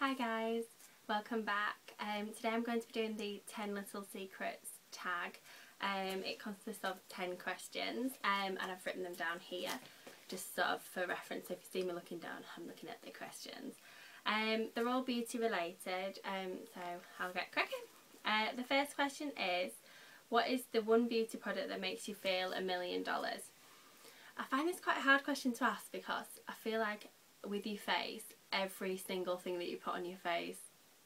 Hi guys, welcome back. Today I'm going to be doing the 10 little secrets tag. It consists of 10 questions and I've written them down here just sort of for reference. If you see me looking down, I'm looking at the questions. They're all beauty related, so I'll get cracking. The first question is, what is the one beauty product that makes you feel $1 million? I find this quite a hard question to ask because I feel like with your face, every single thing that you put on your face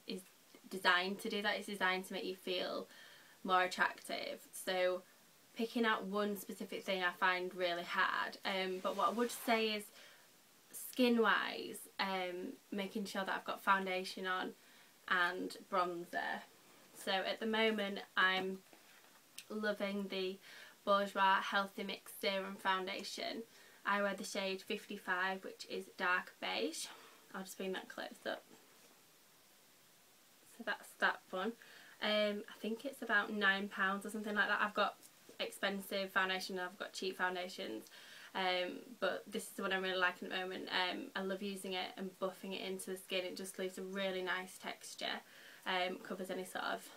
is designed to do that. It's designed to make you feel more attractive. So picking out one specific thing I find really hard. But what I would say is skin wise, making sure that I've got foundation on and bronzer. So at the moment I'm loving the Bourjois Healthy Mix Serum Foundation. I wear the shade 55, which is dark beige. I'll just bring that close up. So that's that one. I think it's about £9 or something like that. I've got expensive foundation and I've got cheap foundations. But this is the one I'm really liking at the moment. I love using it and buffing it into the skin. It just leaves a really nice texture. Covers any sort of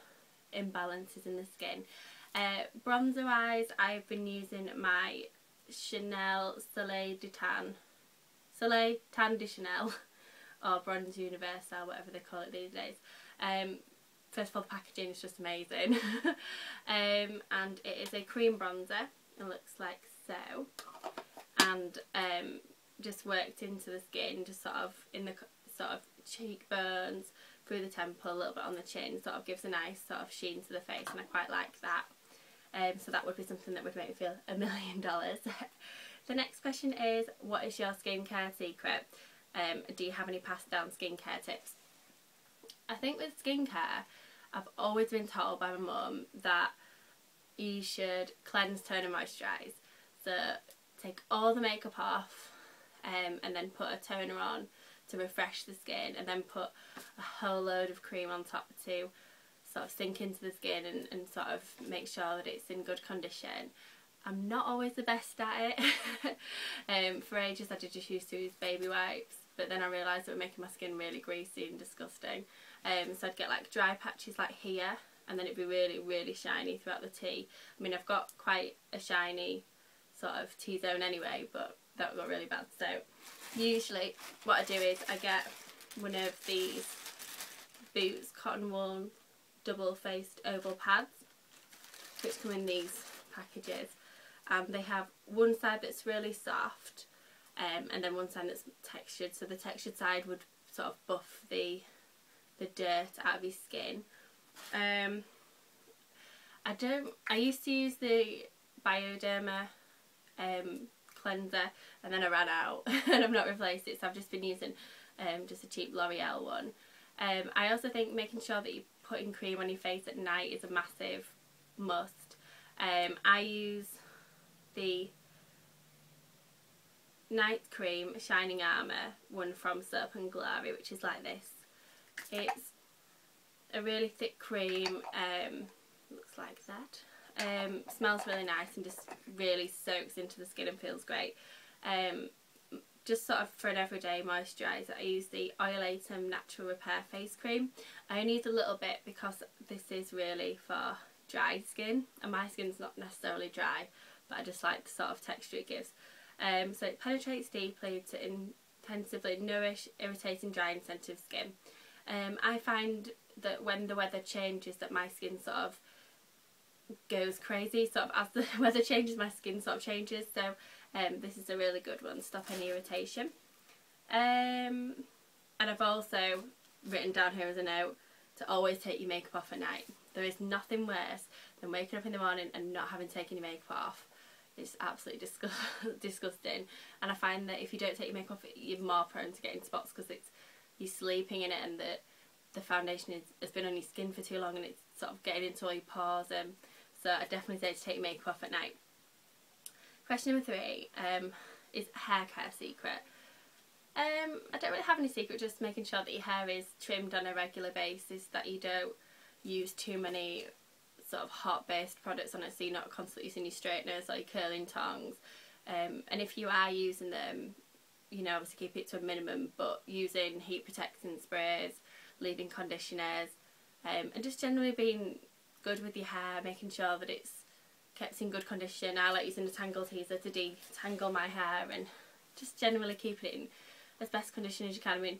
imbalances in the skin. Bronzer wise, I've been using my Chanel Soleil Tan de Chanel, or Bronze Universal, whatever they call it these days. First of all, the packaging is just amazing. And it is a cream bronzer. It looks like so, and just worked into the skin, just sort of in the sort of cheekbones, through the temple, a little bit on the chin. Sort of gives a nice sort of sheen to the face, and I quite like that. So that would be something that would make me feel $1 million. The next question is, what is your skincare secret? Do you have any passed down skincare tips? I think with skincare, I've always been told by my mum that you should cleanse, tone and moisturise. So take all the makeup off and then put a toner on to refresh the skin, and then put a whole load of cream on top to sort of sink into the skin and sort of make sure that it's in good condition. I'm not always the best at it. For ages I did just used to use baby wipes, but then I realised it was making my skin really greasy and disgusting. So I'd get like dry patches like here, and then it'd be really shiny throughout the T. I mean, I've got quite a shiny sort of T-zone anyway, but that got really bad. So usually what I do is I get one of these Boots cotton wool double-faced oval pads, which come in these packages, and they have one side that's really soft and then one side that's textured. So the textured side would sort of buff the dirt out of your skin. I used to use the Bioderma cleanser, and then I ran out and I've not replaced it, so I've just been using just a cheap L'Oreal one. I also think making sure that you're putting cream on your face at night is a massive must. I use the night cream Shining Armour one from Soap and Glory, which is like this. It's a really thick cream, looks like that. Smells really nice and just really soaks into the skin and feels great. Just sort of for an everyday moisturiser, I use the Oilatum Natural Repair Face Cream. I only use a little bit because this is really for dry skin, and my skin's not necessarily dry, but I just like the sort of texture it gives. So it penetrates deeply to intensively nourish irritating, dry and sensitive skin. I find that when the weather changes that my skin sort of goes crazy, sort of as the weather changes my skin sort of changes, so this is a really good one to stop any irritation. And I've also written down here as a note to always take your makeup off at night. There is nothing worse than waking up in the morning and not having taken your makeup off. It's absolutely disgusting, and I find that if you don't take your makeup off, you're more prone to getting spots because you're sleeping in it, and the foundation has been on your skin for too long and it's sort of getting into all your pores. So I definitely say to take your makeup off at night. Question number 3 is hair care secret. I don't really have any secret, just making sure that your hair is trimmed on a regular basis, that you don't use too many sort of hot based products on it, so you're not constantly using your straighteners or your curling tongs. And if you are using them, you know, obviously keep it to a minimum, but using heat protectant sprays leave-in conditioners, and just generally being good with your hair, making sure that it's kept in good condition. I like using a tangle teaser to detangle my hair, and just generally keeping it in as best condition as you can. I mean,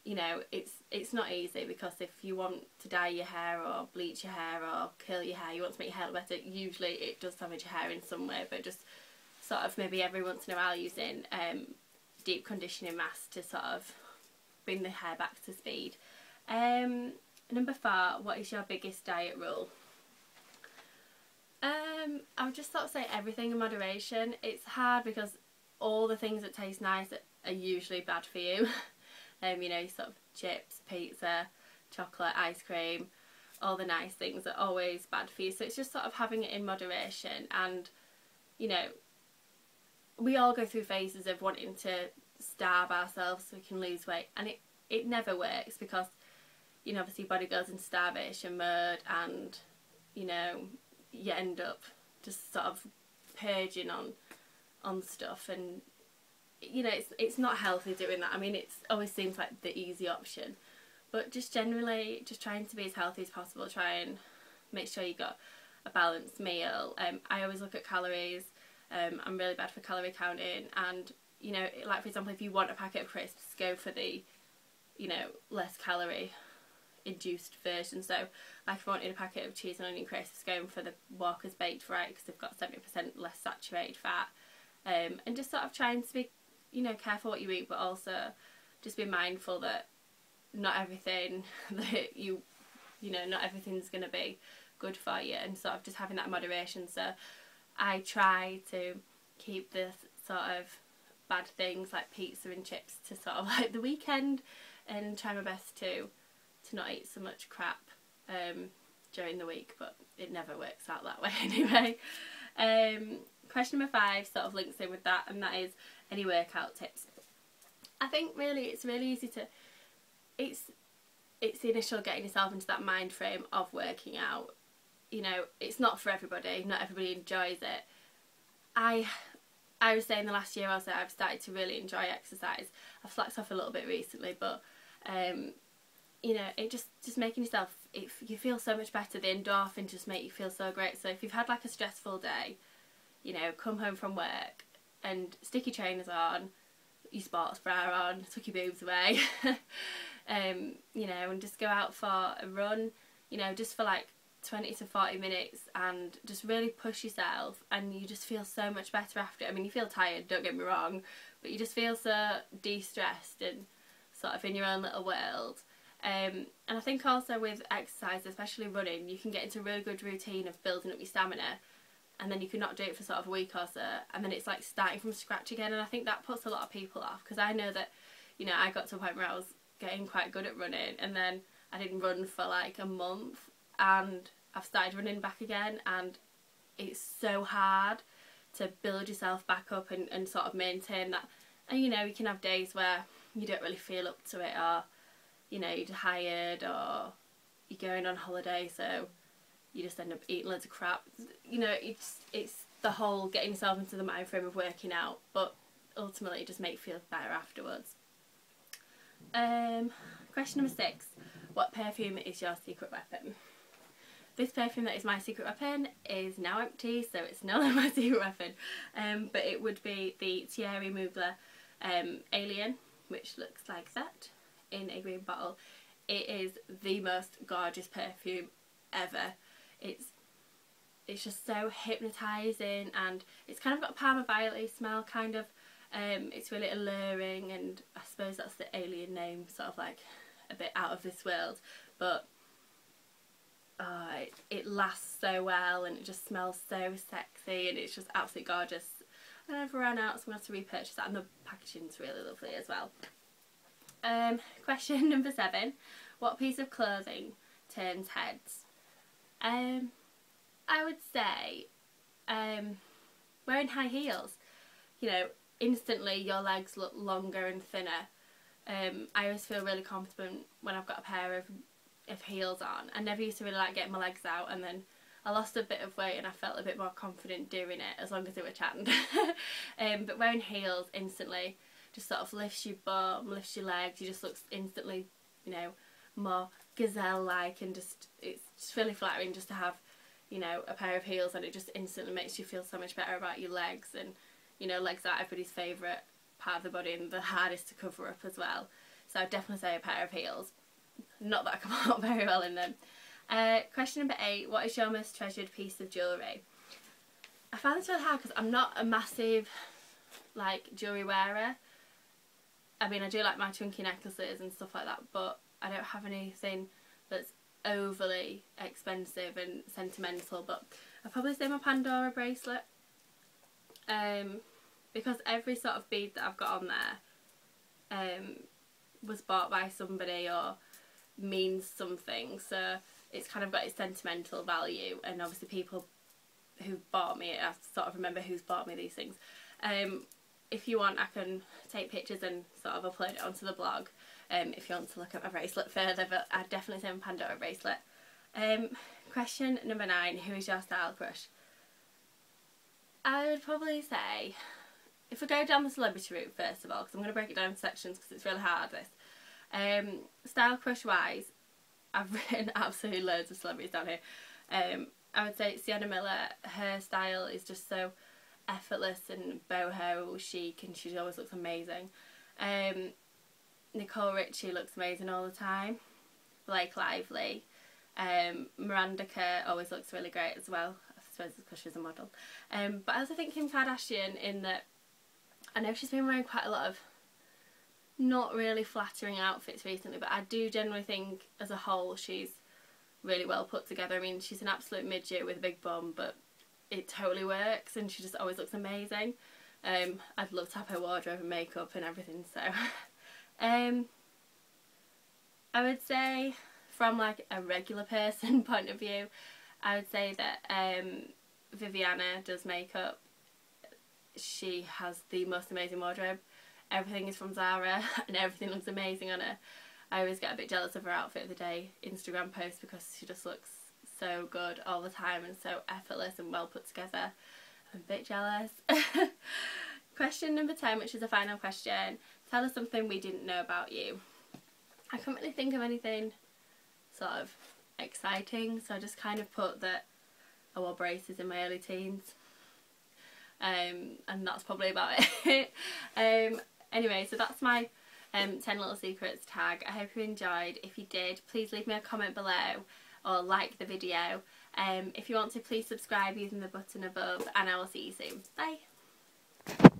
you know, it's not easy, because if you want to dye your hair or bleach your hair or curl your hair, you want to make your hair look better, usually it does damage your hair in some way, but just sort of maybe every once in a while using deep conditioning mask to sort of bring the hair back to speed. Number 4, what is your biggest diet rule? I would just sort of say everything in moderation. It's hard because all the things that taste nice are usually bad for you. You know, sort of chips, pizza, chocolate, ice cream, all the nice things are always bad for you. So it's just sort of having it in moderation. And, you know, we all go through phases of wanting to starve ourselves so we can lose weight, and it never works, because, you know, obviously your body goes into starvation mode, and, you know, you end up just sort of purging on stuff, and, you know, it's not healthy doing that. I mean, it always seems like the easy option, but just generally just trying to be as healthy as possible. Try and make sure you got a balanced meal. I always look at calories. I'm really bad for calorie counting, and, you know, like for example, if you want a packet of crisps, go for the, you know, less calorie induced version. So like if I wanted a packet of cheese and onion crisps, going for the Walker's baked variety, because they've got 70% less saturated fat, and just sort of trying to be, you know, careful what you eat, but also just be mindful that not everything that you know, not everything's going to be good for you, and sort of just having that moderation. So I try to keep the sort of bad things like pizza and chips to sort of like the weekend, and try my best to not eat so much crap during the week, but it never works out that way anyway. Question number 5 sort of links in with that, and that is any workout tips. I think really it's really easy to, it's the initial getting yourself into that mind frame of working out. You know, it's not for everybody, not everybody enjoys it. I would say in the last year or so I've started to really enjoy exercise. I've slacked off a little bit recently, but you know, it just making yourself, you feel so much better. The endorphins just make you feel so great. So if you've had like a stressful day, you know, come home from work and stick your trainers on, your sports bra on, tuck your boobs away, you know, and just go out for a run, you know, just for like 20 to 40 minutes, and just really push yourself, and you just feel so much better after. I mean, you feel tired, don't get me wrong, but you just feel so de-stressed and sort of in your own little world. And I think also with exercise, especially running, you can get into a really good routine of building up your stamina, and then you can not do it for sort of a week or so, and then it's like starting from scratch again. And I think that puts a lot of people off, because I know that, you know, I got to a point where I was getting quite good at running, and then I didn't run for like a month, and I've started running back again, and it's so hard to build yourself back up and sort of maintain that. And, you know, you can have days where you don't really feel up to it, or, you know, you're tired, or you're going on holiday, so you just end up eating loads of crap. You know, it's the whole getting yourself into the mind frame of working out, but ultimately it just makes you feel better afterwards. Question number 6. What perfume is your secret weapon? This perfume that is my secret weapon is now empty, so it's no longer my secret weapon. But it would be the Thierry Mugler Alien, which looks like that in a green bottle. It is the most gorgeous perfume ever. It's just so hypnotising, and it's kind of got a Parma violet-y smell, kind of. It's really alluring, and I suppose that's the alien name, sort of like a bit out of this world, but it lasts so well, and it just smells so sexy, and it's just absolutely gorgeous. And I've run out, so I'm going to have to repurchase that, and the packaging's really lovely as well. Question number 7. What piece of clothing turns heads? I would say wearing high heels. You know, instantly your legs look longer and thinner. I always feel really confident when I've got a pair of heels on. I never used to really like getting my legs out, and then I lost a bit of weight and I felt a bit more confident doing it, as long as they were tanned. But wearing heels instantly just sort of lifts your bum, lifts your legs. You just look instantly, you know, more gazelle-like, and just it's just really flattering just to have, you know, a pair of heels, and it just instantly makes you feel so much better about your legs. And you know, legs are everybody's favourite part of the body and the hardest to cover up as well. So I'd definitely say a pair of heels. Not that I come out very well in them. Question number 8. What is your most treasured piece of jewellery? I find this really hard because I'm not a massive like jewellery wearer. I mean, I do like my chunky necklaces and stuff like that, but I don't have anything that's overly expensive and sentimental. But I'd probably say my Pandora bracelet, because every sort of bead that I've got on there was bought by somebody or means something, so it's kind of got its sentimental value. And obviously people who bought me, I sort of remember who's bought me these things. If you want, I can take pictures and sort of upload it onto the blog if you want to look at my bracelet further, but I'd definitely say my Pandora bracelet. Question number 9. Who is your style crush? I would probably say, if we go down the celebrity route first of all, because I'm going to break it down into sections because it's really hard this. Style crush wise, I've written absolutely loads of celebrities down here. I would say Sienna Miller. Her style is just so effortless and boho chic, and she always looks amazing. Nicole Richie looks amazing all the time. Blake Lively. Miranda Kerr always looks really great as well. I suppose it's because she's a model. But I also think Kim Kardashian, in that I know she's been wearing quite a lot of not really flattering outfits recently, but I do generally think as a whole she's really well put together. I mean, she's an absolute midget with a big bum, but it totally works, and she just always looks amazing. I'd love to have her wardrobe and makeup and everything. So I would say, from like a regular person point of view, I would say that Viviana does makeup. She has the most amazing wardrobe. Everything is from Zara and everything looks amazing on her. I always get a bit jealous of her outfit of the day Instagram post because she just looks so good all the time and so effortless and well put together. I'm a bit jealous. Question number 10, which is the final question. Tell us something we didn't know about you. I can't really think of anything sort of exciting, so I just kind of put that I wore braces in my early teens. And that's probably about it. Anyway, so that's my 10 little secrets tag. I hope you enjoyed. If you did, please leave me a comment below or like the video. If you want to, please subscribe using the button above, and I will see you soon. Bye.